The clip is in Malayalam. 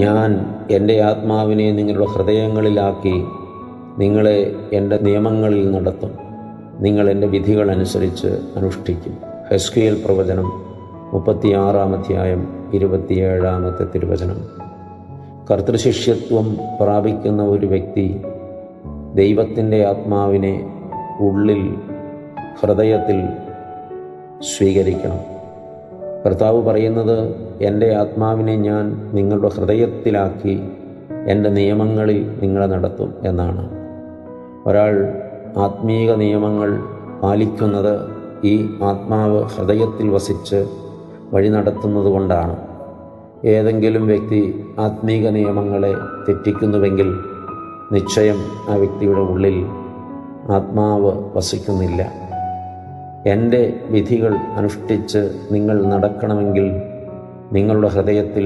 ഞാൻ എൻ്റെ ആത്മാവിനെ നിങ്ങളുടെ ഹൃദയങ്ങളിലാക്കി നിങ്ങളെ എൻ്റെ നിയമങ്ങളിൽ നടത്തും. നിങ്ങൾ എൻ്റെ വിധികൾ അനുസരിച്ച് അനുഷ്ഠിക്കും. ഹെസ്കേൽ പ്രവചനം 36-ാം അധ്യായം 27-ാമത്തെ തിരുവചനം. കർത്തൃശിഷ്യത്വം പ്രാപിക്കുന്ന ഒരു വ്യക്തി ദൈവത്തിൻ്റെ ആത്മാവിനെ ഉള്ളിൽ, ഹൃദയത്തിൽ സ്വീകരിക്കണം. കർത്താവ് പറയുന്നത്, എൻ്റെ ആത്മാവിനെ ഞാൻ നിങ്ങളുടെ ഹൃദയത്തിലാക്കി എൻ്റെ നിയമങ്ങളിൽ നിങ്ങളെ നടത്തും എന്നാണ്. ഒരാൾ ആത്മീക നിയമങ്ങൾ പാലിക്കുന്നത് ഈ ആത്മാവ് ഹൃദയത്തിൽ വസിച്ച് വഴി നടത്തുന്നത് കൊണ്ടാണ്. ഏതെങ്കിലും വ്യക്തി ആത്മീക നിയമങ്ങളെ തെറ്റിക്കുന്നുവെങ്കിൽ നിശ്ചയം ആ വ്യക്തിയുടെ ഉള്ളിൽ ആത്മാവ് വസിക്കുന്നില്ല. എൻ്റെ വിധികൾ അനുഷ്ഠിച്ച് നിങ്ങൾ നടക്കണമെങ്കിൽ നിങ്ങളുടെ ഹൃദയത്തിൽ